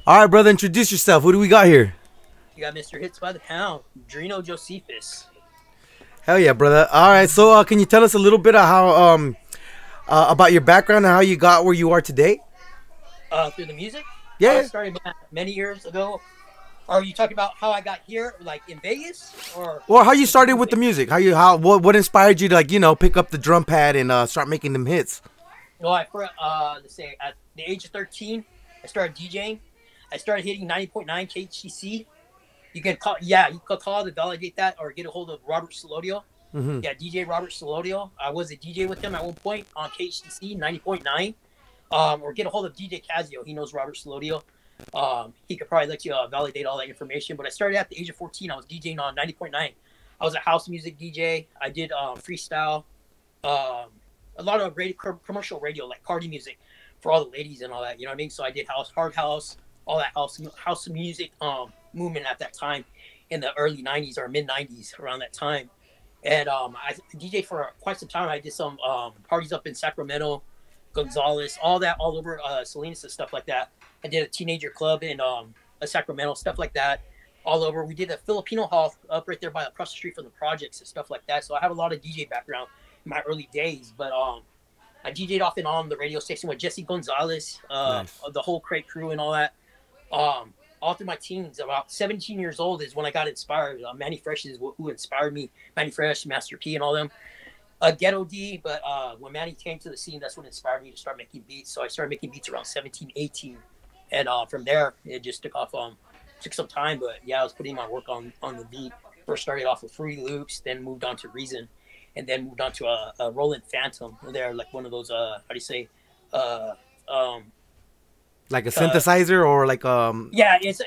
All right, brother, introduce yourself. What do we got here? You got Mr. Hits by the Pound, Drino Josephus. Hell yeah, brother. All right, so can you tell us a little bit of how about your background and how you got where you are today? Through the music, I Yeah. started many years ago. Are you talking about how I got here, like in Vegas, or Or how you just started with the music? music? How you how what inspired you to pick up the drum pad and start making them hits? No, let's say at the age of 13, I started DJing. I started hitting 90.9 KHTC. You could call to validate that or get a hold of Robert Solodio. Hmm. Yeah, DJ Robert Solodio. I was a DJ with him at one point on KHTC 90.9. Or get a hold of DJ Casio. He knows Robert Solodio. He could probably let you validate all that information. But I started at the age of 14. I was DJing on 90.9. I was a house music DJ. I did freestyle, um, a lot of commercial radio, like party music for all the ladies and all that. You know what I mean? So I did hard house, all that house music movement at that time in the early 90s or mid 90s around that time. And I DJ for quite some time. I did some parties up in Sacramento, Gonzales, all that, all over Salinas and stuff like that. I did a teenager club in Sacramento, stuff like that, all over. We did a Filipino hall up right there by across the street from the projects and stuff like that. So I have a lot of DJ background in my early days. But I DJ'd off and on the radio station with Jesse Gonzalez, Nice. the whole Crate crew and all that. All through my teens, about 17 years old is when I got inspired. Manny Fresh is who inspired me. Manny Fresh, Master P, and all them. Ghetto D, but when Manny came to the scene, that's what inspired me to start making beats. So I started making beats around 17, 18. And from there, it just took off. Took some time, but yeah, I was putting my work on the beat. First started off with Fruity Loops, then moved on to Reason, and then moved on to a Roland Phantom. They're like one of those, how do you say, uh, um, Like a uh, synthesizer or yeah, it's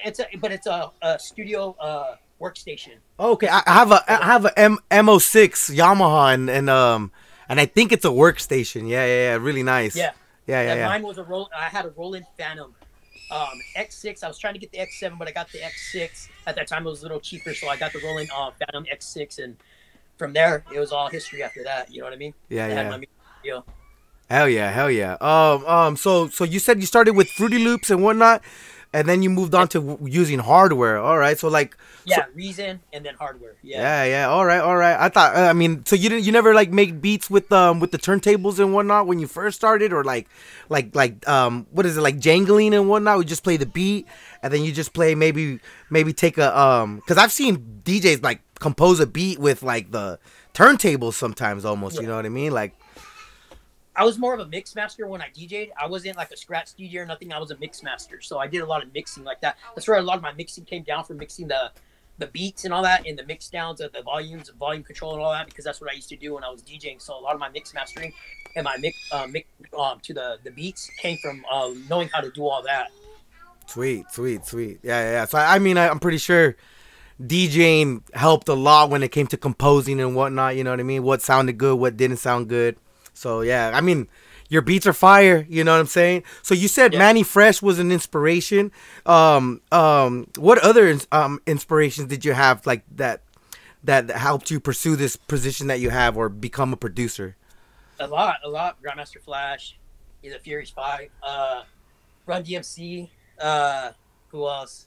a studio workstation. Oh, okay, It's I have I have a MO6 Yamaha and I think it's a workstation. Yeah, really nice. yeah, Yeah, yeah, and yeah. mine was I had a Roland Phantom X6. I was trying to get the X7, but I got the X6. At that time, it was a little cheaper, so I got the Roland Phantom X6, and from there, it was all history after that. You know what I mean? Yeah, I had yeah. my music video. Hell yeah, hell yeah. So you said you started with Fruity Loops and whatnot, and then you moved Yeah, on to using hardware. All right, so yeah, Reason, and then hardware. Yeah. yeah, yeah. All right, all right. I thought, I mean, so you never like make beats with the turntables and whatnot when you first started, or what is it, like jangling and whatnot? We just play the beat, and then you just play maybe take a because I've seen DJs like compose a beat with like the turntables sometimes almost. You Yeah. know what I mean? Like, I was more of a mix master when I DJ'd. I wasn't like a scratch DJ or nothing. I was a mix master, so I did a lot of mixing like that. That's where a lot of my mixing came down from mixing the beats and all that, and the mix downs of the volumes, volume control and all that, because that's what I used to do when I was DJing. So a lot of my mix mastering and my mix to the beats came from knowing how to do all that. sweet, sweet, sweet. Yeah, yeah, yeah. So I mean, I'm pretty sure DJing helped a lot when it came to composing and whatnot. You know what I mean? What sounded good, what didn't sound good. So yeah, I mean, your beats are fire. You know what I'm saying? So you said Yeah. Manny Fresh was an inspiration. What other inspirations did you have like that helped you pursue this position that you have or become a producer? A lot. Grandmaster Flash, the Furious Five, Run DMC. Who else?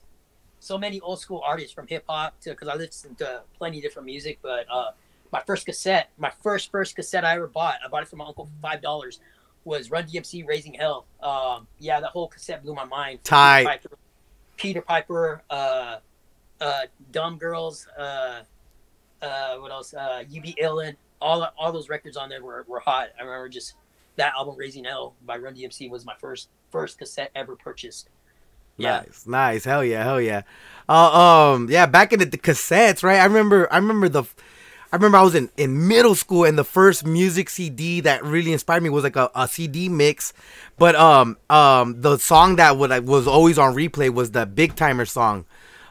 So many old school artists from hip hop to because I listened to plenty of different music. But my first cassette, my first cassette I ever bought, I bought it from my uncle for $5. Was Run DMC Raising Hell. Yeah, that whole cassette blew my mind. Tight. Peter Piper, Dumb Girls, what else? UB Illin. All those records on there were hot. I remember just that album Raising Hell by Run DMC was my first cassette ever purchased. Yeah. Nice, nice, hell yeah, hell yeah. Yeah, back in the cassettes, right? I remember I was in middle school and the first music CD that really inspired me was like a CD mix, but the song that was always on replay was the Big Timer song.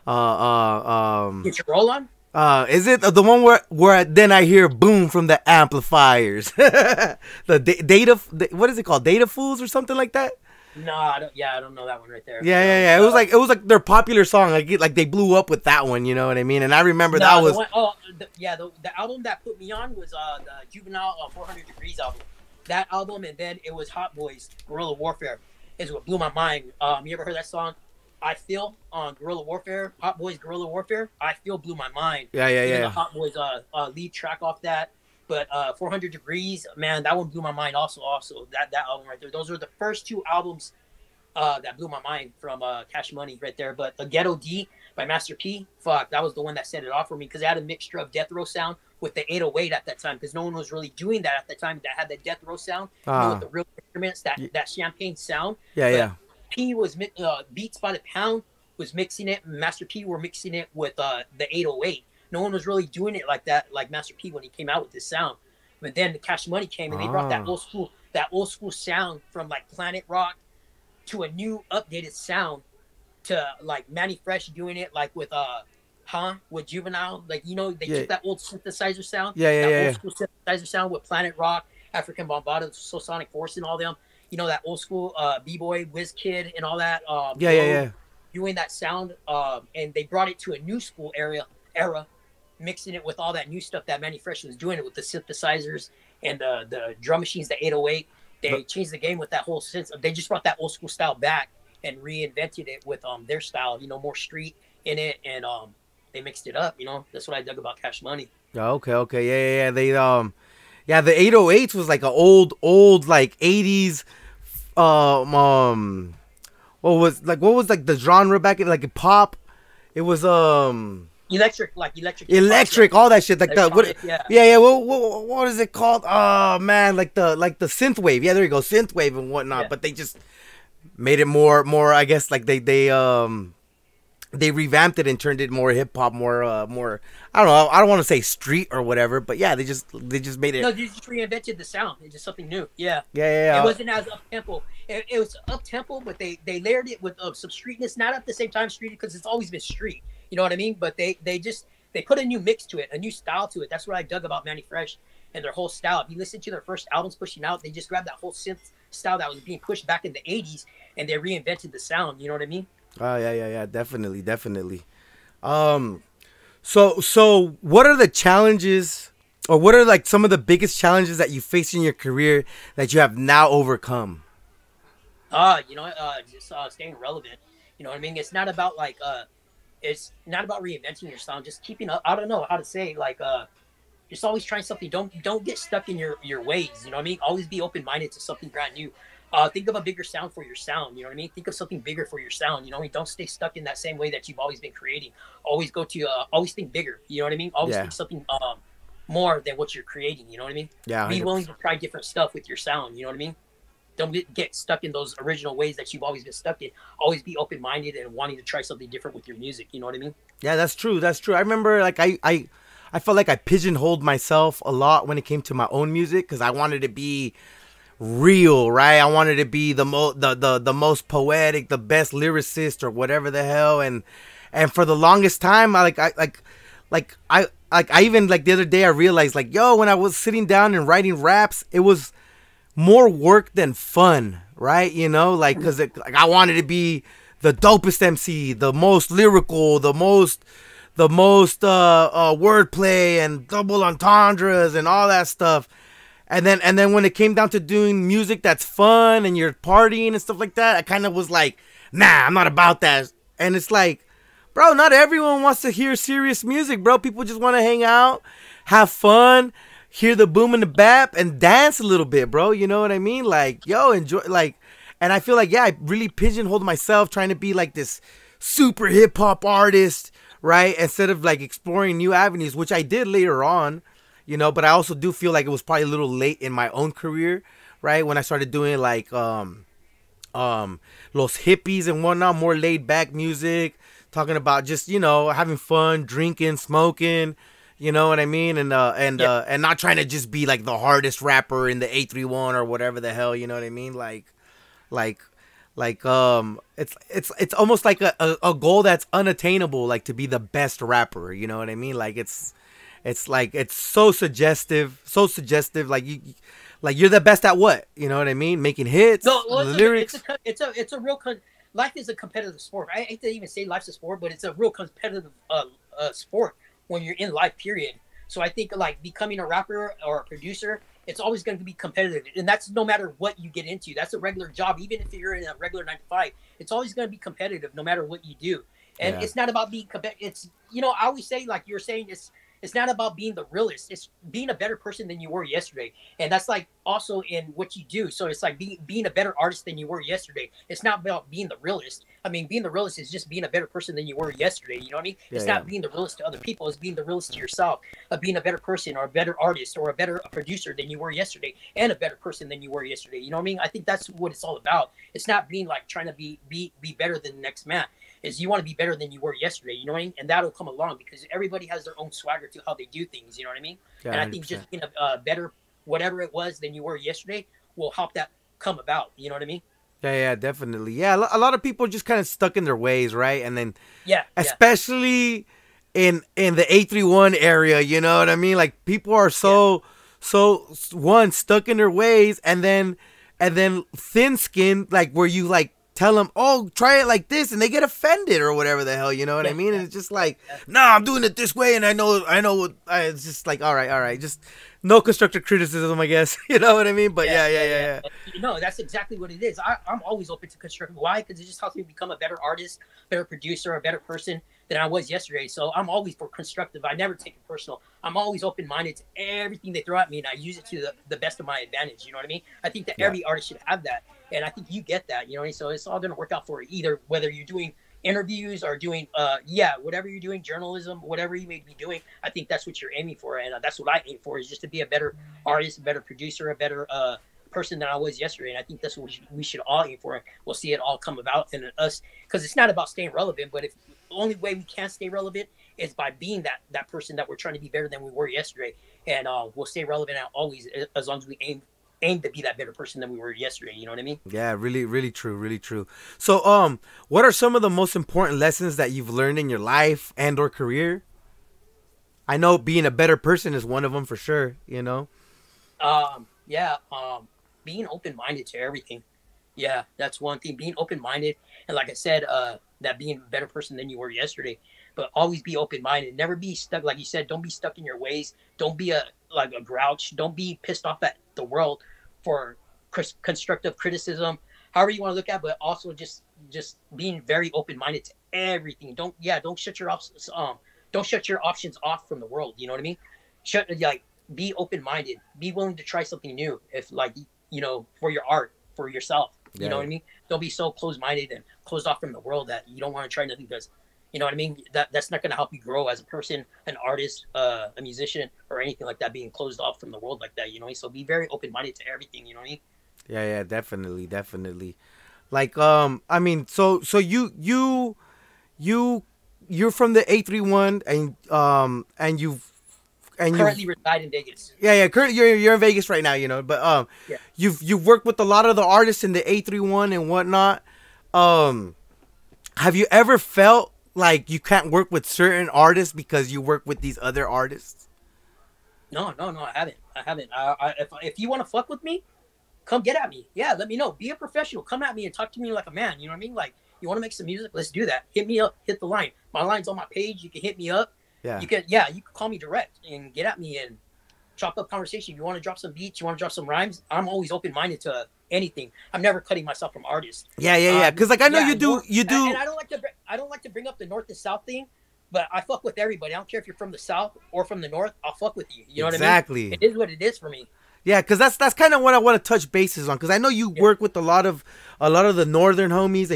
Uh, Get your roll on? is it the one where then I hear boom from the amplifiers? Data, what is it called? Data Fools or something like that? No, I don't. Yeah, I don't know that one right there. Yeah, yeah, yeah. It was like their popular song. Like they blew up with that one. You know what I mean? And I remember that no, the was one, oh, yeah, the album that put me on was the Juvenile 400 Degrees album. That album, and then it was Hot Boys Guerrilla Warfare is what blew my mind. You ever heard that song? I Feel on Guerrilla Warfare, Hot Boys Guerrilla Warfare, I Feel blew my mind. Yeah, yeah, Even yeah. the Hot Boys lead track off that. But 400 Degrees, man, that one blew my mind also that album right there. Those are the first two albums that blew my mind from Cash Money right there. But the Ghetto D by Master P, fuck, that was the one that set it off for me because it had a mixture of death row sound with the 808 at that time because no one was really doing that at the time that had the death row sound, with the real instruments, that champagne sound. Yeah, but yeah. P was Beats by the Pound was mixing it. Master P were mixing it with the 808. No one was really doing it like that, like Master P when he came out with this sound. But then the Cash Money came and they brought that old school sound from like Planet Rock to a new updated sound to like Manny Fresh doing it like with with Juvenile, like they took that old synthesizer sound, old school synthesizer sound with Planet Rock, African Bombata, Sonic Force, and all them. That old school B-Boy, WizKid, and all that. Doing that sound, and they brought it to a new school era, mixing it with all that new stuff that Manny Fresh was doing it with the synthesizers and the drum machines, the 808. They changed the game with that whole sense. They just brought that old school style back and reinvented it with their style, more street in it, and they mixed it up. That's what I dug about Cash Money. Okay, yeah. They the 808s was like an old like 80s what was the genre back in like pop? It was electric, all that shit, like what is it called? Oh man, like the synth wave. Yeah, there you go, synth wave and whatnot. Yeah. But they just made it more. I guess like they revamped it and turned it more hip hop, more. I don't know. I don't want to say street or whatever, but yeah, they just made it. No, they just reinvented the sound. It's just something new. Yeah. Yeah. It wasn't as up tempo. It was up tempo, but they layered it with some streetness. Not at the same time street because it's always been street. You know what I mean? But they put a new mix to it, a new style to it. That's what I dug about Manny Fresh and their whole style. If you listen to their first albums pushing out, they just grabbed that whole synth style that was being pushed back in the 80s and they reinvented the sound. You know what I mean? Oh yeah, definitely. So what are the challenges, or what are like some of the biggest challenges that you face in your career that you have now overcome? Just staying relevant. You know what I mean? It's not about like it's not about reinventing your sound, just keeping up. I don't know how to say, like just always trying something. Don't get stuck in your ways. You know what I mean? Always be open-minded to something brand new. Think of a bigger sound for your sound. You know what I mean? Think of something bigger for your sound. You know what I mean? Don't stay stuck in that same way that you've always been creating. Always always think bigger. You know what I mean? Always think something more than what you're creating. You know what I mean? Yeah. 100%. Be willing to try different stuff with your sound. You know what I mean? Don't get stuck in those original ways that you've always been stuck in. Always be open-minded and wanting to try something different with your music. You know what I mean? Yeah, that's true. I remember like I felt like I pigeonholed myself a lot when it came to my own music because I wanted to be real, right? I wanted to be the most poetic, the best lyricist or whatever the hell, and for the longest time, I even like the other day I realized like, yo, when I was sitting down and writing raps, it was more work than fun, right? Like because I wanted to be the dopest MC, the most lyrical, the most wordplay and double entendres and all that stuff. And then when it came down to doing music that's fun and you're partying and stuff like that, I kind of was like, nah, I'm not about that. And it's like, bro, not everyone wants to hear serious music, bro. People just want to hang out, have fun, hear the boom and the bap, and dance a little bit, bro. You know what I mean? Like, yo, enjoy, like, and I feel like, yeah, I really pigeonholed myself trying to be like this super hip hop artist, right? Instead of like exploring new avenues, which I did later on. But I also do feel like it was probably a little late in my own career, right? When I started doing like Los Hippies and whatnot, more laid back music, talking about just, having fun, drinking, smoking, you know what I mean? And not trying to just be like the hardest rapper in the 831 or whatever the hell, you know what I mean? It's almost like a goal that's unattainable, like to be the best rapper, you know what I mean? Like it's like it's so suggestive, like you're the best at what, you know what I mean? Making hits, lyrics. It's a real life is a competitive sport. I hate to even say life's a sport, but it's a real competitive sport when you're in life, period. So I think like becoming a rapper or a producer it's always going to be competitive, and that's no matter what you get into. That's a regular job, even if you're in a regular 9 to 5. It's always going to be competitive, no matter what you do. And it's not about being competitive. It's, you know, I always say, like you're saying, it's not about being the realist. It's being a better person than you were yesterday. And that's like also in what you do. So it's like being a better artist than you were yesterday. It's not about being the realist. I mean, being the realist is just being a better person than you were yesterday. You know what I mean? It's not being the realist to other people. It's being the realist to yourself, being a better person or a better artist or a better producer than you were yesterday, and a better person than you were yesterday. You know what I mean? I think that's what it's all about. It's not being like trying to be better than the next man. Is you want to be better than you were yesterday, you know what I mean? And that'll come along because everybody has their own swagger to how they do things, you know what I mean? Yeah, and I think just being a better, whatever it was than you were yesterday will help that come about, you know what I mean? Yeah, definitely. Yeah, a lot of people just kind of stuck in their ways, right? And then, especially in the 831 area, you know what I mean? Like people are so one stuck in their ways, and then thin-skinned, like where you like tell them, oh, try it like this, and they get offended or whatever the hell, you know what I mean? And it's just like, nah, I'm doing it this way, and I know. It's just like, all right, just no constructive criticism, I guess. You know what I mean? But yeah. No, that's exactly what it is. I'm always open to constructive. Why? Because it just helps me become a better artist, better producer, a better person than I was yesterday. So I'm always for constructive. I never take it personal. I'm always open-minded to everything they throw at me, and I use it to the best of my advantage. You know what I mean? I think that every artist should have that. And I think you get that, you know what I mean? So it's all going to work out for you, either whether you're doing interviews or doing, whatever you're doing, journalism, whatever you may be doing. I think that's what you're aiming for. And that's what I aim for, is just to be a better artist, a better producer, a better person than I was yesterday. And I think that's what we should all aim for. We'll see it all come about in us, because it's not about staying relevant, but if the only way we can stay relevant is by being that person that we're trying to be better than we were yesterday. And we'll stay relevant always, as long as we aim to be that better person than we were yesterday. You know what I mean? Yeah, really, really true, really true. So, what are some of the most important lessons that you've learned in your life and or career? I know being a better person is one of them for sure, you know? Being open-minded to everything. Yeah, that's one thing. Being open-minded. And like I said, that being a better person than you were yesterday. But always be open-minded. Never be stuck, like you said, don't be stuck in your ways. Don't be a grouch. Don't be pissed off at the world for constructive criticism, however you want to look at it, but also just being very open-minded to everything. Don't shut your options off from the world. You know what I mean? Be open-minded. Be willing to try something new. If for your art, for yourself. You know what I mean? Don't be so closed-minded and closed off from the world that you don't want to try nothing, because you know what I mean? That's not going to help you grow as a person, an artist, a musician, or anything like that, being closed off from the world like that, you know? So be very open-minded to everything, you know what I mean? Yeah, definitely. Like, I mean, so you're from the 831, and you currently reside in Vegas. Yeah. Currently, you're in Vegas right now, you know. But you've worked with a lot of the artists in the 831 and whatnot. Have you ever felt like you can't work with certain artists because you work with these other artists? No, I haven't. If you want to fuck with me, come get at me. Yeah, let me know. Be a professional. Come at me and talk to me like a man. You know what I mean? Like, you want to make some music? Let's do that. Hit me up. Hit the line. My line's on my page. You can hit me up. Yeah. You can call me direct and get at me and chop up conversation. If you want to drop some beats, you want to drop some rhymes, I'm always open-minded to anything. I'm never cutting myself from artists. Yeah. Because like I know you do. And I don't like to bring up the North and South thing, but I fuck with everybody. I don't care if you're from the South or from the North. I'll fuck with you. You know what I mean? Exactly. It is what it is for me. Yeah, because that's kind of what I want to touch bases on. Because I know you work with a lot of the northern homies,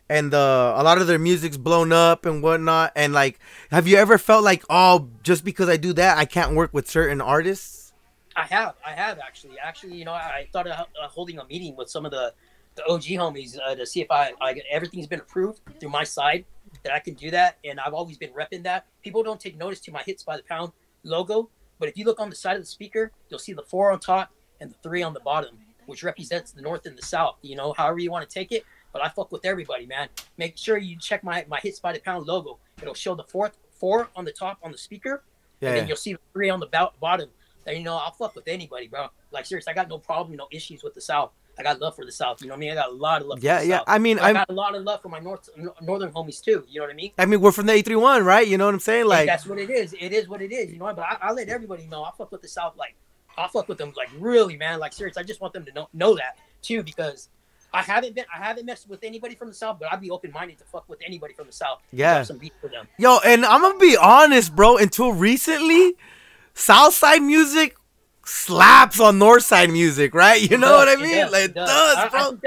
and a lot of their music's blown up and whatnot. And like, have you ever felt like, oh, just because I do that, I can't work with certain artists? I have actually. Actually, you know, I thought of holding a meeting with some of the OG homies to see if everything's been approved through my side, that I can do that. And I've always been repping that. People don't take notice to my Hits by the Pound logo, but if you look on the side of the speaker, you'll see the 4 on top and the 3 on the bottom, which represents the North and the South. You know, however you want to take it. But I fuck with everybody, man. Make sure you check my Hits by the Pound logo. It'll show the 4 on the top on the speaker, and then you'll see the 3 on the bottom. And, you know, I'll fuck with anybody, bro. Like, seriously, I got no problem, no issues with the South. I got love for the South. You know what I mean? I got a lot of love for the South. I mean, I got a lot of love for my northern homies, too. You know what I mean? I mean, we're from the 831, right? You know what I'm saying? Like, that's what it is. It is what it is, you know? But I let everybody know I fuck with the South, like, I'll fuck with them like really, man. Like serious. I just want them to know that too, because I haven't messed with anybody from the South, but I'd be open minded to fuck with anybody from the South. Yeah. Drop some beats for them. Yo, and I'm gonna be honest, bro. Until recently, Southside music slaps on Northside music, right? You know what I mean? Like it does, bro.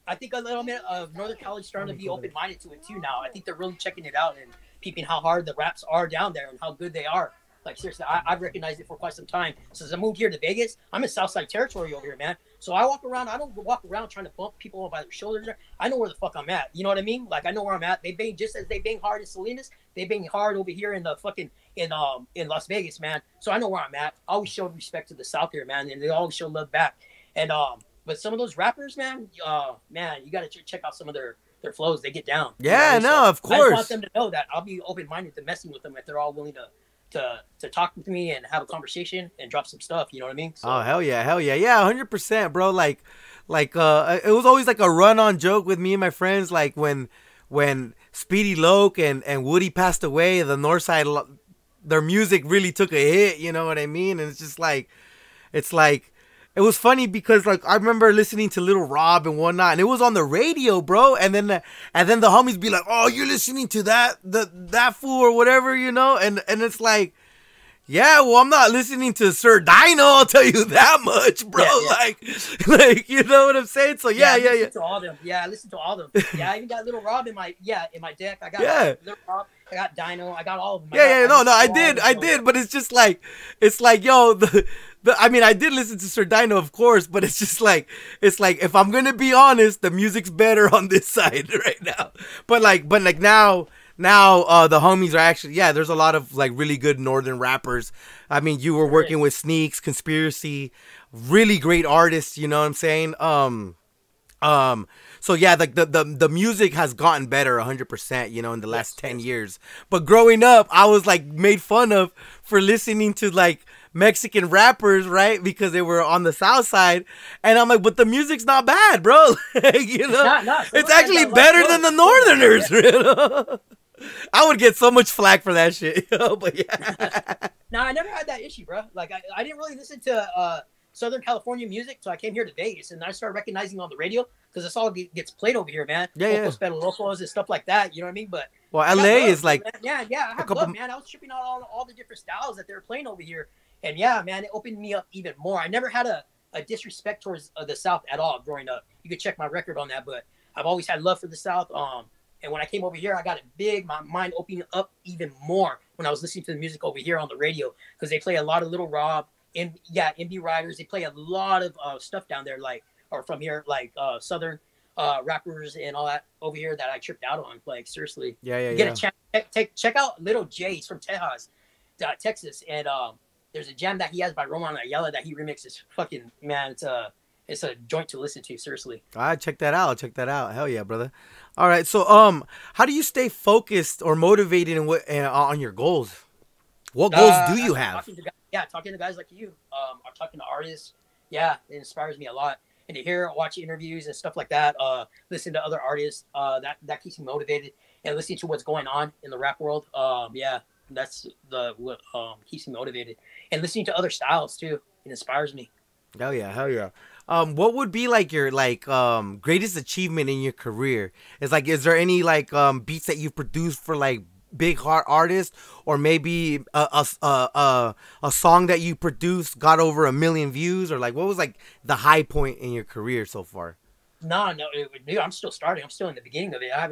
I think a little bit of Northern Cali's starting to be open minded to it too now. I think they're really checking it out and peeping how hard the raps are down there and how good they are. Like seriously, I've recognized it for quite some time. Since I moved here to Vegas, I'm in Southside territory over here, man. So I walk around. I don't walk around trying to bump people by their shoulders. I know where the fuck I'm at. You know what I mean? Like I know where I'm at. They bang just as they bang hard in Salinas. They bang hard over here in the fucking in Las Vegas, man. So I know where I'm at. I always showed respect to the South here, man, and they always show love back. And but some of those rappers, man, man, you got to check out some of their flows. They get down. Yeah, you know? no, So of I just want course. them to know that I'll be open minded to messing with them if they're all willing to talk with me and have a conversation and drop some stuff. You know what I mean? So, Oh hell yeah, yeah, 100%, bro. Like, it was always like a run-on joke with me and my friends. Like when Speedy Loke and Woody passed away, the Northside, their music really took a hit. You know what I mean? And it's like. It was funny because like I remember listening to Little Rob and whatnot, and it was on the radio, bro. And then the homies be like, "Oh, you're listening to that fool or whatever, you know?" And it's like, yeah, well, I'm not listening to Sir Dino. I'll tell you that much, bro. Yeah. Like you know what I'm saying? So yeah. I listen to all them. Yeah, I listen to all them. Yeah, I even got Little Rob in my deck. I got Little Rob. I got Dino. I got all of them. I did, but it's just like, yo, I mean, I did listen to Sir Dino, of course, but it's like, if I'm gonna be honest, the music's better on this side right now. But now, the homies are actually, yeah, there's a lot of like really good northern rappers. I mean, you were working with Sneaks, Conspiracy, really great artists. You know what I'm saying? So yeah, like the music has gotten better 100%, you know, in the last 10 years. But growing up, I was like made fun of for listening to like Mexican rappers, right? Because they were on the South Side, and I'm like, but the music's not bad, bro. You know, it's actually better than the Northerners. You know? I would get so much flack for that shit, you know? But yeah. No, I never had that issue, bro. Like I didn't really listen to Southern California music, so I came here to Vegas and I started recognizing on the radio because it's all gets played over here, man. Yeah. Locos and stuff like that. You know what I mean? But well, LA is like, man. I have love, man. I was tripping out all the different styles that they were playing over here, and yeah, man, it opened me up even more. I never had a disrespect towards the South at all growing up. You could check my record on that, but I've always had love for the South. And when I came over here, I got it big. My mind opening up even more when I was listening to the music over here on the radio because they play a lot of Little Rob. MB Riders. They play a lot of stuff down there, or from here, Southern rappers and all that over here that I tripped out on. Like seriously, Get a chance, check out Little J. He's from Texas, and there's a jam that he has by Roman Ayala that he remixes. Fucking man, it's a joint to listen to. Seriously. All right, check that out. Hell yeah, brother. All right, so how do you stay focused or motivated on your goals? What goals do you have? Talking to guys like you, I'm talking to artists. Yeah, it inspires me a lot. And to watch interviews and stuff like that, listen to other artists, that keeps me motivated. And listening to what's going on in the rap world, that's what keeps me motivated. And listening to other styles too, it inspires me. Hell yeah. What would be like your greatest achievement in your career? Is there any beats that you've produced for like big heart artist, or maybe a song that you produced got over 1 million views, or like what was like the high point in your career so far? No, dude, I'm still starting. I'm still in the beginning of it. I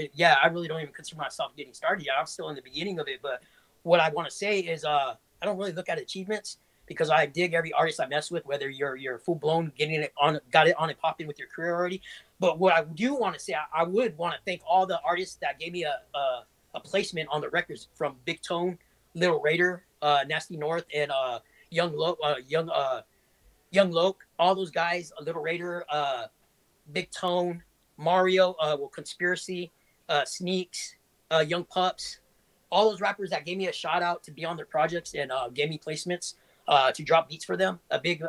really don't even consider myself getting started yet. I'm still in the beginning of it. But what I want to say is, I don't really look at achievements because I dig every artist I mess with, whether you're full blown got it on and popping with your career already. But what I do want to say, I would want to thank all the artists that gave me a placement on the records, from Big Tone, Little Raider, Nasty North, and Young Loke. All those guys, Little Raider, Big Tone, Mario, Conspiracy, Sneaks, Young Pups, all those rappers that gave me a shout out to be on their projects and gave me placements to drop beats for them. A big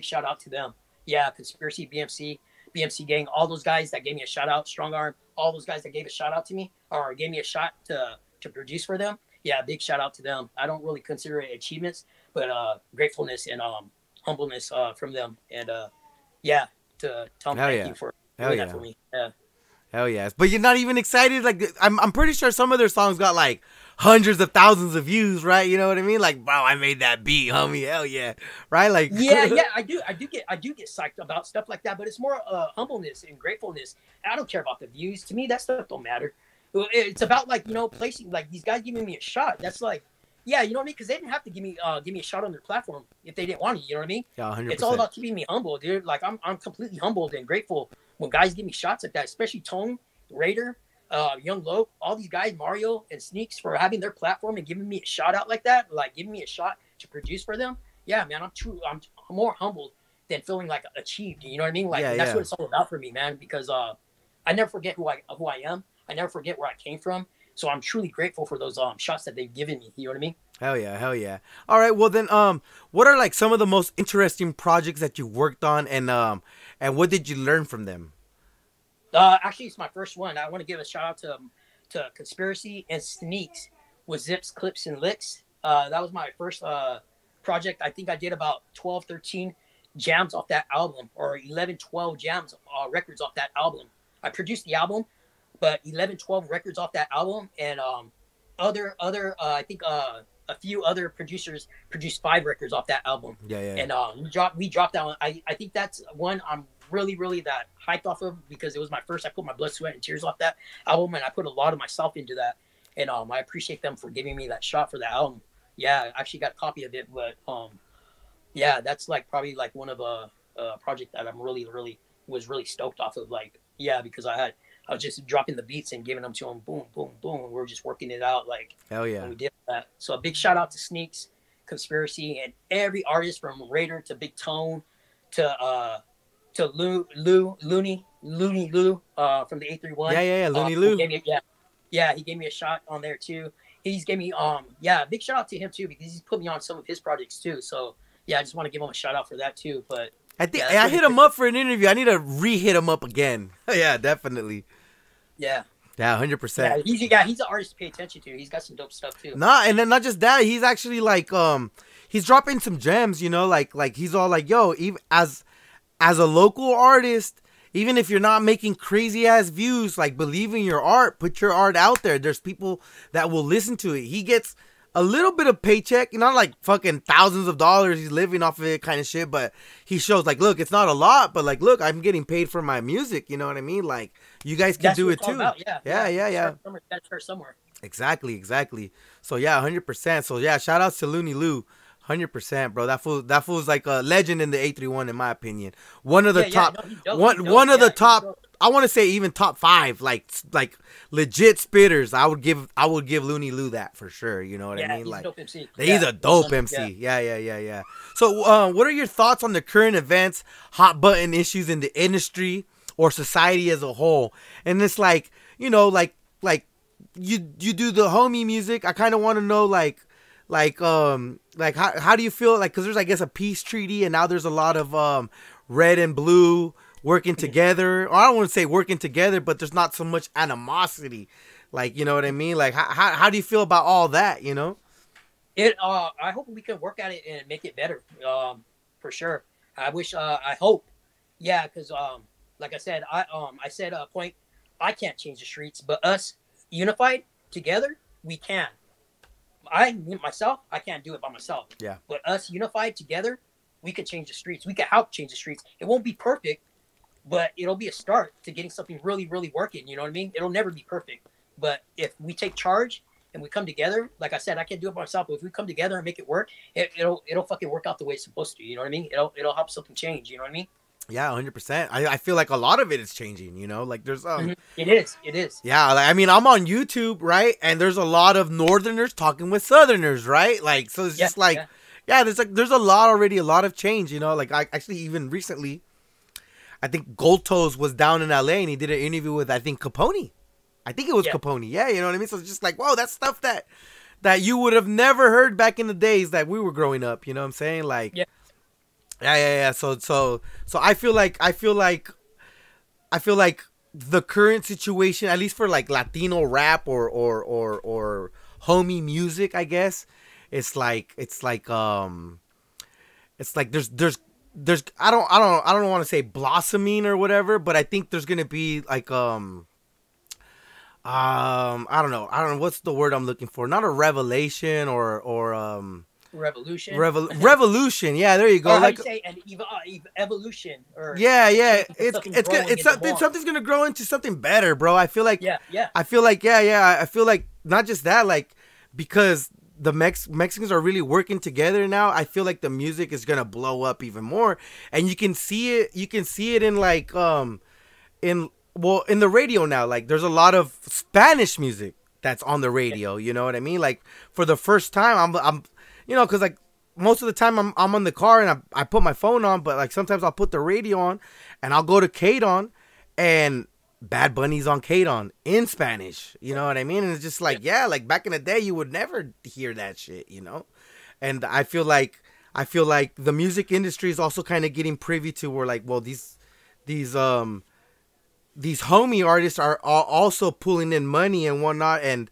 shout out to them. Yeah, Conspiracy, BMC Gang, all those guys that gave me a shout out, Strong Arm, all those guys that gave a shout out to me or gave me a shot to produce for them. Yeah, big shout out to them. I don't really consider it achievements, but gratefulness and humbleness from them, and yeah, to tell them thank you for doing that for me. Yeah. Hell yes. But you're not even excited? Like, I'm pretty sure some of their songs got like hundreds of thousands of views, right? You know what I mean? Like, wow, I made that beat, homie. Hell yeah. Right? Like, yeah, I do get psyched about stuff like that, but it's more humbleness and gratefulness. I don't care about the views. To me, that stuff don't matter. It's about, like, you know, placing, like, these guys giving me a shot. That's like, yeah, you know what I mean? Because they didn't have to give me a shot on their platform if they didn't want to. You know what I mean? Yeah, 100%. It's all about keeping me humble, dude. Like, I'm completely humbled and grateful when guys give me shots like that, especially Tone, Raider, Young Loc, all these guys, Mario and Sneaks, for having their platform and giving me a shout out like that, like giving me a shot to produce for them. Yeah, man, I'm more humbled than feeling like achieved. You know what I mean? Like, that's what it's all about for me, man. Because I never forget who I am. I never forget where I came from. So I'm truly grateful for those shots that they've given me. You know what I mean? Hell yeah. All right, well then, what are like some of the most interesting projects that you worked on, and what did you learn from them? Actually, it's my first one. I want to give a shout out to Conspiracy and Sneaks with Zips, Clips, and Licks. That was my first project. I think I did about 12, 13 jams off that album, or 11, 12 jams, records off that album. I produced the album, but 11, 12 records off that album, and I think a few other producers produced 5 records off that album. Yeah. And we dropped that one. I think that's one I'm really that hyped off of, because it was my first. I put my blood, sweat, and tears off that album, and I put a lot of myself into that. And I appreciate them for giving me that shot for that album. Yeah, I actually got a copy of it, but yeah, that's like probably like one of a project that I'm really was really stoked off of. Like, yeah, because I was just dropping the beats and giving them to them, boom, boom, boom. And we were just working it out, like, hell yeah. And we did that. So a big shout out to Sneaks, Conspiracy, and every artist from Raider to Big Tone to Looney Lou from the 831. Yeah, Looney Lou. He gave me a shot on there too. He's gave me big shout out to him too, because he's put me on some of his projects too. So yeah, I just want to give him a shout out for that too. But I think I hit him up for an interview. I need to re-hit him up again. Yeah, definitely. Yeah. Yeah, 100%. Yeah, he's an artist to pay attention to. He's got some dope stuff too. Nah, and then not just that, he's actually like he's dropping some gems, you know, like he's all like, yo, even as a local artist, even if you're not making crazy ass views, like, believe in your art, put your art out there. There's people that will listen to it. He gets a little bit of paycheck, not like fucking thousands of dollars he's living off of it kind of shit, but he shows like, look, it's not a lot, but like, look, I'm getting paid for my music, you know what I mean? Like, you guys can do it too. Yeah. Start somewhere. Exactly. So yeah, 100%. So yeah, shout outs to Looney Lou. 100%, bro. That fool's like a legend in the 831, in my opinion. One of the top, one of the top. I want to say even top 5, like legit spitters. I would give Looney Lou that for sure. You know what I mean? He's like, a dope MC. He's a dope MC. Yeah. So, what are your thoughts on the current events, hot button issues in the industry or society as a whole? And it's like, you know, like you do the homie music. I kind of want to know how do you feel, like, because there's, I guess, a peace treaty, and now there's a lot of red and blue working together, or I don't want to say working together, but there's not so much animosity, like, you know what I mean? Like, how do you feel about all that, you know? I hope we can work at it and make it better, for sure. I hope, yeah, because like I said, I said point, I can't change the streets, but us unified together, we can. I can't do it by myself. Yeah. But us unified together, we could change the streets. We could help change the streets. It won't be perfect, but it'll be a start to getting something really working. You know what I mean? It'll never be perfect. But if we take charge and we come together, like I said, I can't do it by myself, but if we come together and make it work, it'll fucking work out the way it's supposed to. You know what I mean? It'll help something change. You know what I mean? Yeah, 100%. I feel like a lot of it is changing, you know, like there's It is. Yeah, like, I mean, I'm on YouTube, right? And there's a lot of Northerners talking with Southerners, right? Like, so it's just like, there's a lot of change, you know. Like, I actually, even recently, I think Gold Toes was down in LA and he did an interview with, I think, Capone. I think it was Capone. Yeah, you know what I mean? So it's just like, whoa, that's stuff that you would have never heard back in the days that we were growing up, you know what I'm saying? Like, yeah. So I feel like the current situation, at least for like Latino rap or homie music, I guess, it's like there's I don't want to say blossoming or whatever, but I think there's gonna be like I don't know what's the word I'm looking for. Not a revelation or Revolution. revolution. Yeah, there you go. Or how Like you say an evolution or yeah, yeah. growing into more. Something's gonna grow into something better, bro. I feel like Yeah, yeah. I feel like yeah. I feel like not just that, like because the Mexicans are really working together now. I feel like the music is gonna blow up even more, and you can see it. You can see it in like in the radio now. Like there's a lot of Spanish music that's on the radio. You know what I mean? Like for the first time, I'm because like most of the time I'm on the car and I put my phone on, but like sometimes I'll put the radio on and I'll go to K-Don and Bad Bunny's on K-Don in Spanish. You know what I mean? And it's just like, yeah, like back in the day you would never hear that shit, you know? And I feel like the music industry is also kind of getting privy to where like, well, these homie artists are also pulling in money and whatnot, and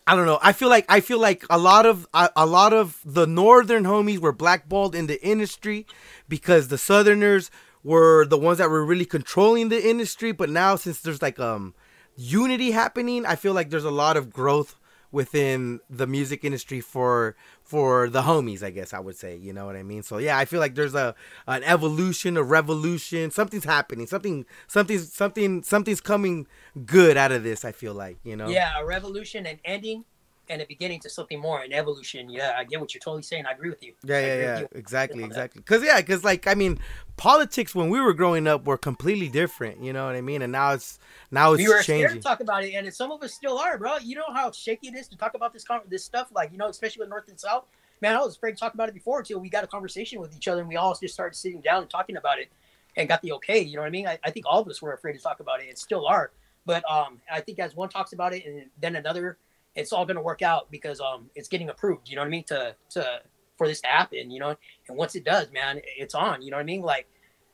I don't know. I feel like a lot of the northern homies were blackballed in the industry because the southerners were the ones that were really controlling the industry. But now since there's like unity happening, I feel like there's a lot of growth within the music industry for the homies, I guess I would say, you know what I mean? So yeah, I feel like there's an evolution, a revolution, something's happening, something's coming good out of this, I feel like, you know? Yeah, a revolution and ending and a beginning to something more, an evolution. Yeah, I get what you're totally saying. I agree with you. Yeah, exactly. Because like, I mean, politics when we were growing up were completely different, you know what I mean? And now it's we were changing. scared to talk about it, and some of us still are, bro. You know how shaky it is to talk about this stuff, like, you know, especially with North and South. Man, I was afraid to talk about it before until we got a conversation with each other, and we all just started sitting down and talking about it, and got the okay. You know what I mean? I think all of us were afraid to talk about it, and still are. But I think as one talks about it, and then another, it's all going to work out because it's getting approved. You know what I mean? To for this to happen, you know. And once it does, man, it's on. You know what I mean? Like,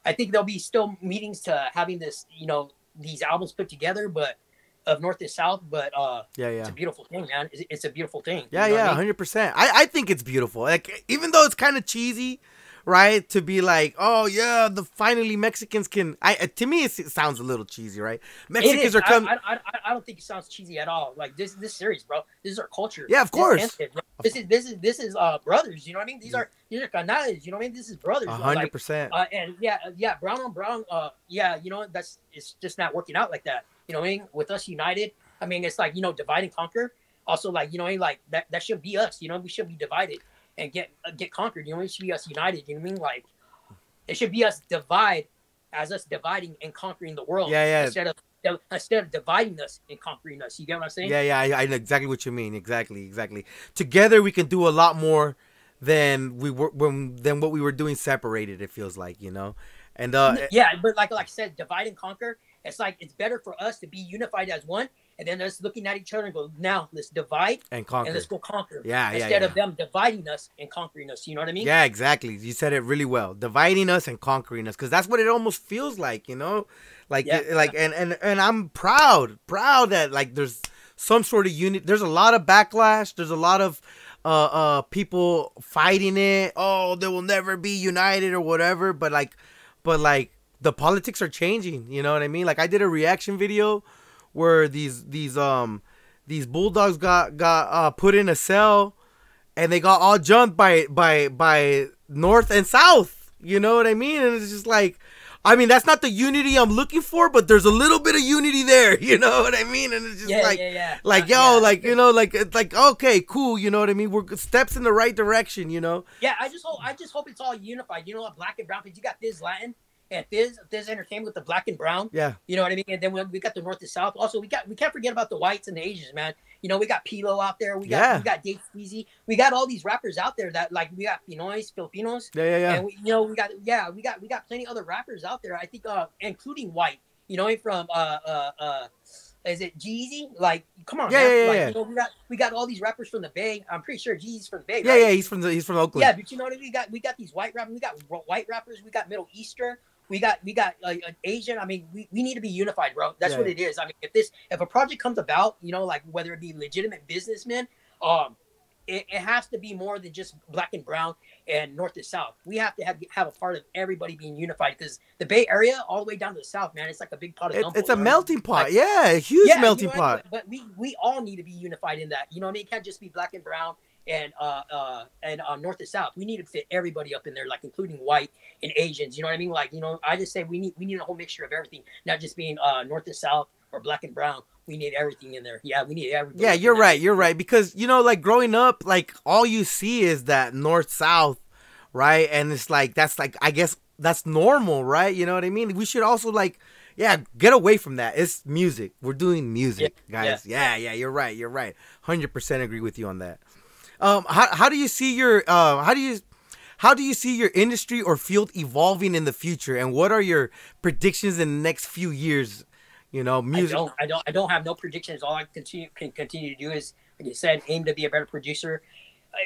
I think there'll be still meetings to having this, you know, these albums put together, but of North and South. But it's a beautiful thing, man. It's a beautiful thing. Yeah, you know yeah, what I mean? 100%. I think it's beautiful. Like, even though it's kind of cheesy, right? To be like, oh yeah, finally Mexicans can. To me it sounds a little cheesy, right? Mexicans are coming. I don't think it sounds cheesy at all. Like this series, bro. This is our culture. Yeah, of course. This is brothers. You know what I mean? These are canales. You know what I mean? This is brothers. 100%. And yeah, brown on brown. Yeah, you know, it's just not working out like that. You know what I mean? With us united, I mean, it's like, you know, divide and conquer. Also, like, you know, like that should be us. You know, we should be divided and get conquered. You know, it should be us united. You know what I mean? Like, it should be us as us dividing and conquering the world. Yeah. Instead of dividing us and conquering us. You get what I'm saying? Yeah. I know exactly what you mean. Exactly. Together we can do a lot more than what we were doing separated. It feels like, you know. And yeah, but like I said, divide and conquer. It's like it's better for us to be unified as one, and then us looking at each other and go, now let's divide and conquer, and let's go conquer. Instead of them dividing us and conquering us. You know what I mean? Yeah, exactly. You said it really well. Dividing us and conquering us, because that's what it almost feels like, you know. And I'm proud that like there's some sort of unit. There's a lot of backlash. There's a lot of people fighting it. Oh, they will never be united or whatever. But the politics are changing. You know what I mean? Like I did a reaction video where these bulldogs got put in a cell, and they got all jumped by North and South. You know what I mean? And it's just like, I mean, that's not the unity I'm looking for, but there's a little bit of unity there. You know what I mean? And it's just you know, like it's like, okay, cool. You know what I mean? We're steps in the right direction. You know? Yeah, I just hope it's all unified. You know what? Black and brown, because you got Fizz Latin. And Fizz Entertainment with the black and brown. Yeah. You know what I mean? And then we got the North and South. Also, we can't forget about the whites and the Asians, man. You know, we got Pilo out there. We got Dave Squeezy. We got all these rappers out there that, like, we got Pinoys, Filipinos. Yeah. And we got plenty other rappers out there. I think including white. You know, from is it Jeezy? Like, come on, man. You know, we got all these rappers from the Bay. I'm pretty sure Jeezy's from the Bay. Yeah, right? yeah, he's from Oakland. Yeah, but you know what I mean? We got these white rappers. We got white rappers. We got Middle Eastern. We got Asian. I mean, we need to be unified, bro. That's what it is. I mean, if a project comes about, you know, like whether it be legitimate businessmen, Um, it has to be more than just black and brown and north and south. We have to have a part of everybody being unified because the Bay Area all the way down to the south, man, it's like a big pot of gumbo. It's a melting pot. Like, yeah, a huge melting pot. But we all need to be unified in that. You know what I mean? It can't just be black and brown and north and south. We need to fit everybody up in there, like including white and Asians. You know what I mean? Like, you know, I just say we need a whole mixture of everything, not just being north and south or black and brown. We need everything in there. Yeah, we need everything. Yeah, you're right. You're right. Because, you know, like growing up, like all you see is that north south, right? And it's like, that's like, I guess that's normal, right? You know what I mean? We should also like, yeah, get away from that. It's music. We're doing music, guys. Yeah, you're right. You're right. 100% agree with you on that. How do you see your how do you see your industry or field evolving in the future, and what are your predictions in the next few years? You know, music. I don't have no predictions. All I can continue to do is, like you said, aim to be a better producer,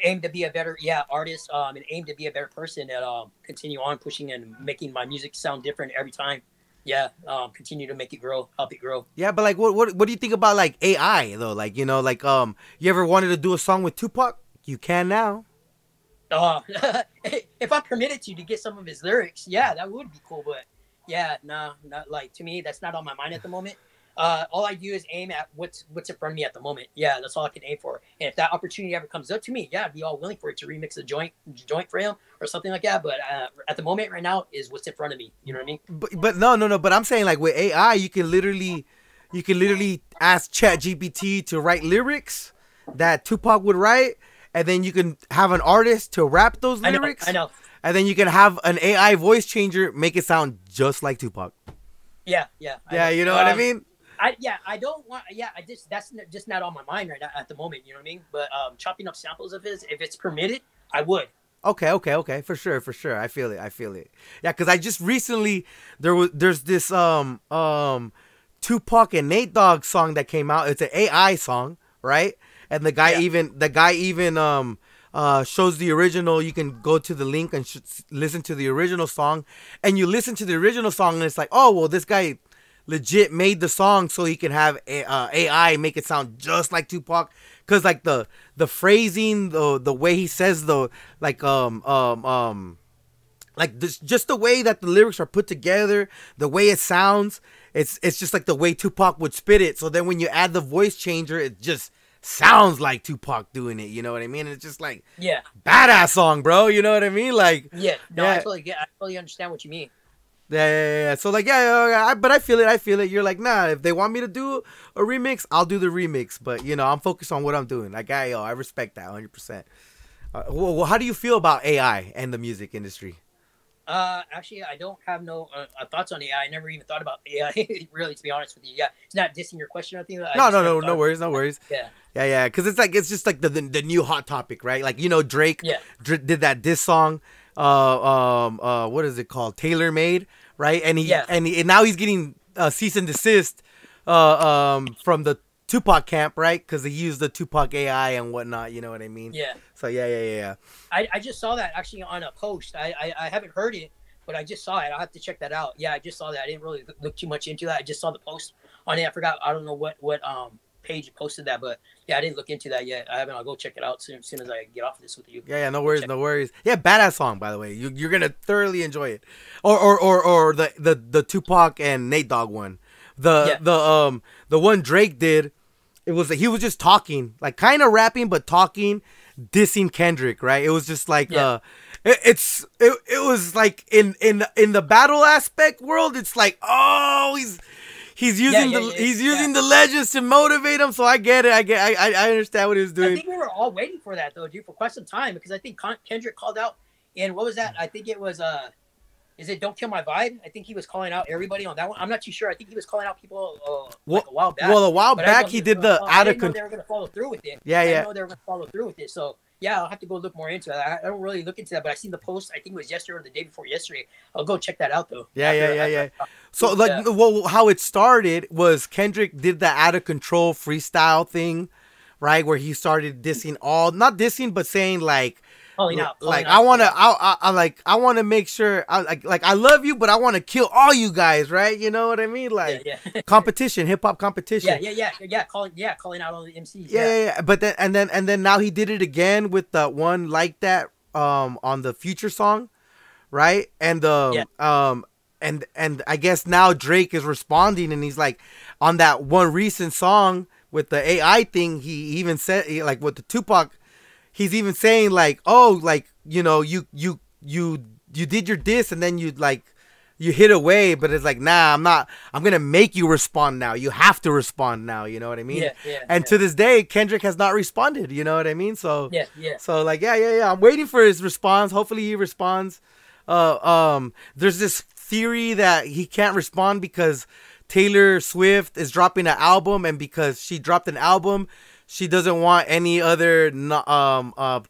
aim to be a better artist, and aim to be a better person. And continue on pushing and making my music sound different every time. Yeah, continue to make it grow, help it grow. Yeah, but like, what do you think about like AI though? Like, you know, like you ever wanted to do a song with Tupac? You can now. If I'm permitted to get some of his lyrics, yeah, that would be cool. But yeah, no, not like, to me, that's not on my mind at the moment. All I do is aim at what's in front of me at the moment. Yeah, that's all I can aim for. And if that opportunity ever comes up to me, yeah, I'd be all willing for it to remix a joint for him or something like that. But at the moment right now is what's in front of me. You know what I mean? But no. But I'm saying like with AI, you can literally ask ChatGPT to write lyrics that Tupac would write, and then you can have an artist to rap those lyrics. I know. And then you can have an AI voice changer make it sound just like Tupac. Yeah. You know what I mean? I don't want. Yeah, that's just not on my mind right now at the moment. You know what I mean? But chopping up samples of his, if it's permitted, I would. Okay. For sure. I feel it. Yeah, because I just recently there's this Tupac and Nate Dogg song that came out. It's an AI song, right? And the guy even shows the original. You can go to the link and listen to the original song, and you listen to the original song, and it's like, oh well, this guy legit made the song so he can have AI make it sound just like Tupac, because like the phrasing, the way he says just the way that the lyrics are put together, the way it sounds, it's just like the way Tupac would spit it. So then when you add the voice changer, it just sounds like Tupac doing it, you know what I mean? It's just like, yeah, badass song, bro, you know what I mean? Like, I totally understand what you mean. Yeah. So like, but I feel it. You're like, nah, if they want me to do a remix, I'll do the remix. But you know, I'm focused on what I'm doing. Like, I respect that 100%. Well, how do you feel about AI and the music industry? Actually, I don't have no thoughts on AI. I never even thought about AI, really, to be honest with you. Yeah, it's not dissing your question or anything. No worries. Yeah. Because it's just like the new hot topic, right? Like, you know, Drake did that diss song. What is it called? Tailor Made, right? And and now he's getting cease and desist from the Tupac camp, right? Because he used the Tupac AI and whatnot. You know what I mean? Yeah. So yeah. I just saw that actually on a post. I haven't heard it, but I just saw it. I'll have to check that out. Yeah, I just saw that. I didn't really look too much into that. I just saw the post on it. I forgot. I don't know what page posted that, but yeah, I didn't look into that yet. I haven't. I'll go check it out soon as I get off of this with you. Yeah, no worries. Yeah, badass song, by the way. You're gonna thoroughly enjoy it. Or the Tupac and Nate Dogg one. The one Drake did, he was just talking, like kind of rapping but talking, dissing Kendrick, right? It was just like it was like in the battle aspect world, it's like, oh, he's using the legends to motivate him. So I get it. I understand what he was doing. I think we were all waiting for that though, dude, for quite some time, because I think Kendrick called out, and what was that? I think it was is it Don't Kill My Vibe? I think he was calling out everybody on that one. I'm not too sure. I think he was calling out people like a while back. Well, a while back he did the out of control. They were going to follow through with it. Yeah. I know they were going to follow through with it. So yeah, I'll have to go look more into it. I don't really look into that, but I seen the post. I think it was yesterday or the day before yesterday. I'll go check that out though. Yeah. So like, well, how it started was Kendrick did the out of control freestyle thing, right? Where he started dissing not dissing, but saying like Calling out. Like Calling out. I want to make sure like I love you, but I want to kill all you guys, right? You know what I mean? Like competition, hip hop competition. Calling out all the MCs. Yeah. But then now he did it again with the one like that on the Future song, right? And and I guess now Drake is responding, and he's like on that one recent song with the AI thing. He even said like with the Tupac. He's even saying like, oh, like, you know, you did your diss and then you hit away, but it's like, nah, I'm going to make you respond now. You have to respond now. You know what I mean? And to this day, Kendrick has not responded. You know what I mean? So, So like, I'm waiting for his response. Hopefully he responds. There's this theory that he can't respond because Taylor Swift is dropping an album, and because she dropped an album, she doesn't want any other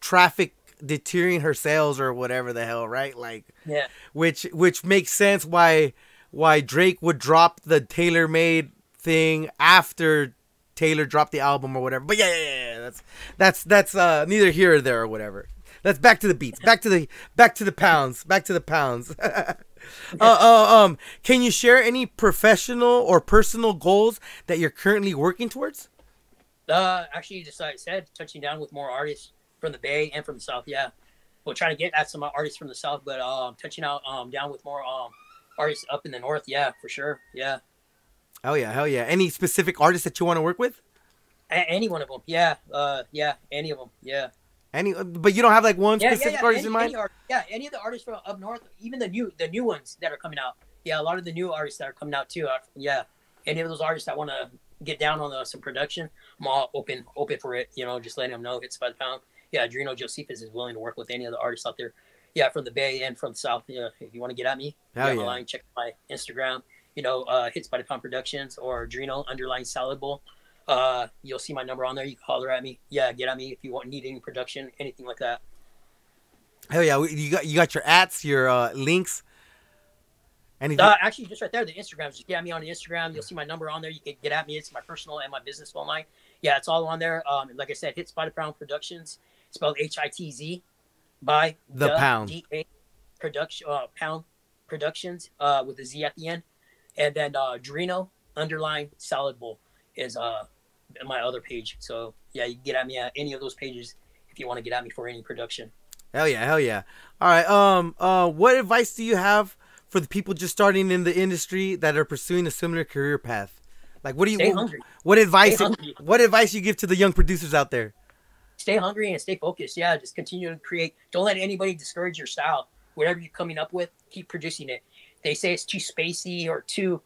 traffic deterring her sales or whatever the hell, right? Like, which makes sense why Drake would drop the tailor-made thing after Taylor dropped the album or whatever. But that's neither here or there or whatever. Let's back to the beats, back to the pounds. Can you share any professional or personal goals that you're currently working towards? Actually, just like I said, touching down with more artists from the Bay and from the South. Yeah, we're trying to get at some artists from the South, but touching out down with more artists up in the North. Yeah, for sure. Yeah. Hell yeah. Any specific artists that you want to work with? Any one of them. Yeah. Any of them. Yeah. But you don't have like one specific artist in mind? Any of the artists from up north, even the new ones that are coming out. Yeah, a lot of the new artists that are coming out too. Any of those artists that want to get down on some production, I'm all open for it. You know, just letting them know Hits by the Pound. Yeah, Drino Josephus is willing to work with any of the artists out there. Yeah, from the Bay and from the South. Yeah, if you want to get at me, online, check my Instagram. You know, Hits by the Pound Productions or Drino _Salad Bowl. You'll see my number on there. You can holler at me. Yeah, get at me if you need any production, anything like that. Hell yeah, you got your ats, your links. Anything? Actually, just right there, the Instagram. Just get at me on the Instagram. You'll see my number on there. You can get at me. It's my personal and my business phone line. Yeah, it's all on there. Like I said, Hits by the Pound Productions, spelled HITZ by the Pound. DA production Pound Productions with a Z at the end, and then Drino _Salad Bowl is my other page. So yeah, you can get at me at any of those pages if you want to get at me for any production. Hell yeah. All right. What advice do you have for the people just starting in the industry that are pursuing a similar career path? Like, stay hungry. What advice you give to the young producers out there? Stay hungry and stay focused. Yeah, just continue to create. Don't let anybody discourage your style. Whatever you're coming up with, keep producing it. They say it's too spacey or too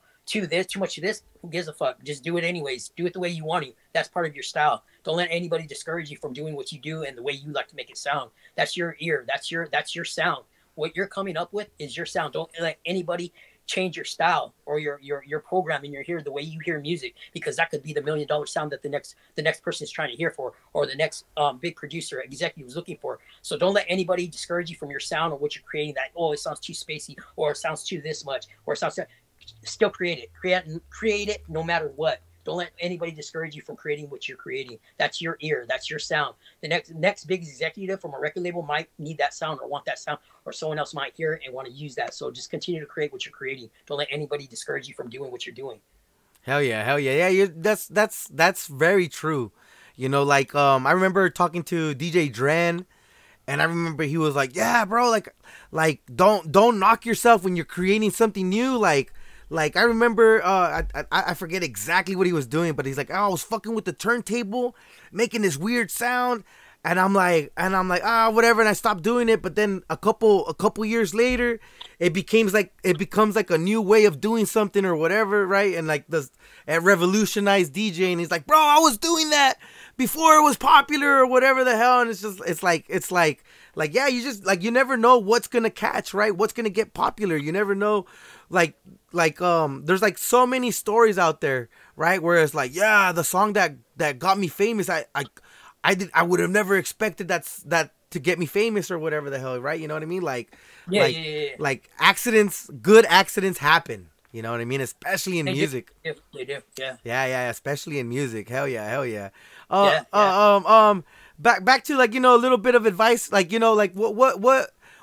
much of this. Who gives a fuck? Just do it anyways. Do it the way you want to. That's part of your style. Don't let anybody discourage you from doing what you do and the way you like to make it sound. That's your ear. That's your sound. What you're coming up with is your sound. Don't let anybody change your style or your programming. You're here the way you hear music, because that could be the $1 million sound that the next person is trying to hear for, or the next big producer executive is looking for. So don't let anybody discourage you from your sound or what you're creating. That it sounds too spacey, or it sounds too this much, or it sounds. Still create it no matter what. Don't let anybody discourage you from creating what you're creating. That's your ear. That's your sound. The next big executive from a record label might need that sound or want that sound, or someone else might hear it and want to use that. So just continue to create what you're creating. Don't let anybody discourage you from doing what you're doing. Hell yeah. Yeah, that's very true. You know, like I remember talking to DJ Dren, and I remember he was like, "Yeah, bro, like don't knock yourself when you're creating something new, Like I remember, I forget exactly what he was doing, but he's like, I was fucking with the turntable, making this weird sound, and I'm like, whatever, and I stopped doing it. But then a couple years later, it becomes like a new way of doing something or whatever, right? And like it revolutionized DJ, and he's like, bro, I was doing that before it was popular or whatever the hell, and it's like yeah, you just like, you never know what's gonna catch, right? What's gonna get popular? You never know. Like there's like so many stories out there, right, where it's like, yeah, the song that got me famous, I would have never expected that to get me famous or whatever the hell, right? You know what I mean? Like like good accidents happen, you know what I mean, especially in music. They do. Yeah, especially in music. Hell yeah. back to like, a little bit of advice, like, like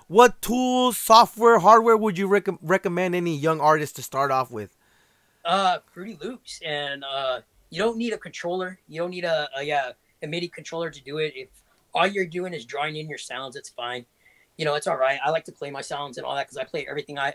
what tools, software, hardware would you recommend any young artist to start off with? Fruity Loops, and you don't need a controller. You don't need a MIDI controller to do it. If all you're doing is drawing in your sounds, it's fine. It's all right. I like to play my sounds and all that because I play everything I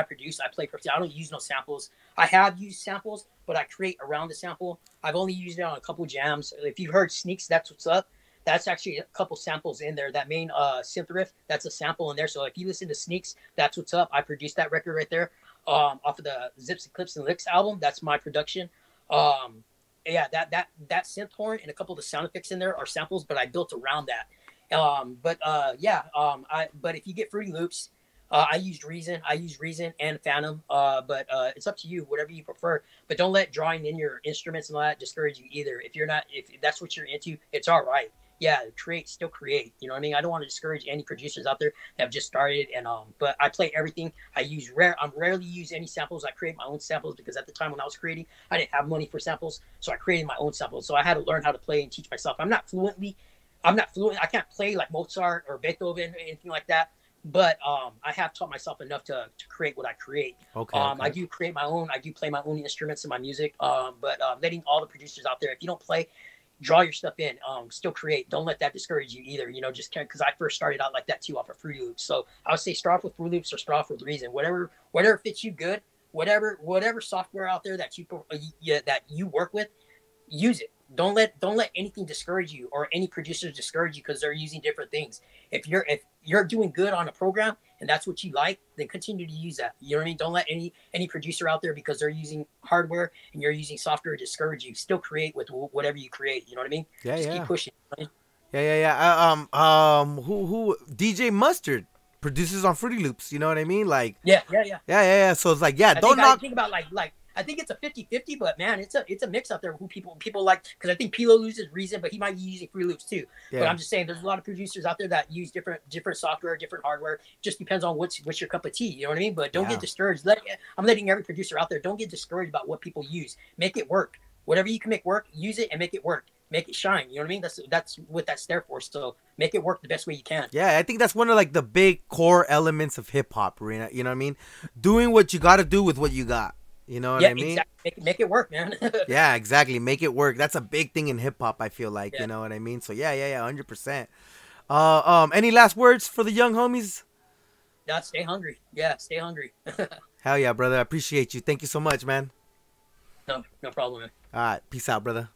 produce. I play perfectly. I don't use no samples. I have used samples, but I create around the sample. I've only used it on a couple jams. If you've heard Sneaks, That's What's Up. That's actually a couple samples in there. That main synth riff, that's a sample in there. So if you listen to Sneaks, That's What's Up. I produced that record right there off of the Zips and Clips and Licks album. That's my production. Yeah, that synth horn and a couple of the sound effects in there are samples, but I built around that. But if you get Fruity Loops, I use Reason and Phantom. But it's up to you, whatever you prefer. But don't let drawing in your instruments and all that discourage you either. If that's what you're into, it's all right. Yeah, still create. You know what I mean? I don't want to discourage any producers out there that have just started. And but I play everything. I rarely use any samples. I create my own samples because at the time when I was creating, I didn't have money for samples, so I created my own samples. So I had to learn how to play and teach myself. I'm not fluent. I can't play like Mozart or Beethoven or anything like that. But I have taught myself enough to create what I create. Okay. I do create my own. I do play my own instruments in my music. But letting all the producers out there, if you don't play, draw your stuff in. Still create. Don't let that discourage you either. Just because I first started out like that too, off of Fruity Loops. So I would say start off with Fruity Loops or start off with Reason. Whatever fits you good. Whatever software out there that you work with, use it. Don't let anything discourage you or any producers discourage you because they're using different things. If you're doing good on a program and that's what you like, then continue to use that. You know what I mean? Don't let any producer out there because they're using hardware and you're using software discourage you. Still create with whatever you create. You know what I mean? Yeah, Just yeah. keep pushing. Right? Yeah. Who DJ Mustard produces on Fruity Loops? You know what I mean? Like. Yeah. So it's like, yeah, I think about like. I think it's a 50-50, but man, it's a mix out there who people like, because I think Pilo loses Reason, but he might be using Fruity Loops too. Yeah. But I'm just saying there's a lot of producers out there that use different software, different hardware. Just depends on what's your cup of tea. You know what I mean? But don't get discouraged. I'm letting every producer out there, don't get discouraged about what people use. Make it work. Whatever you can make work, use it and make it work. Make it shine. You know what I mean? That's what that's there for. So make it work the best way you can. Yeah, I think that's one of like the big core elements of hip hop, Rena. You know what I mean? Doing what you got to do with what you got. You know what I mean? Exactly. Make it work, man. Yeah, exactly. Make it work. That's a big thing in hip hop, I feel like. You know what I mean? So yeah, 100%. Any last words for the young homies? Yeah, stay hungry. Yeah, stay hungry. Hell yeah, brother. I appreciate you. Thank you so much, man. No problem, man. All right. Peace out, brother.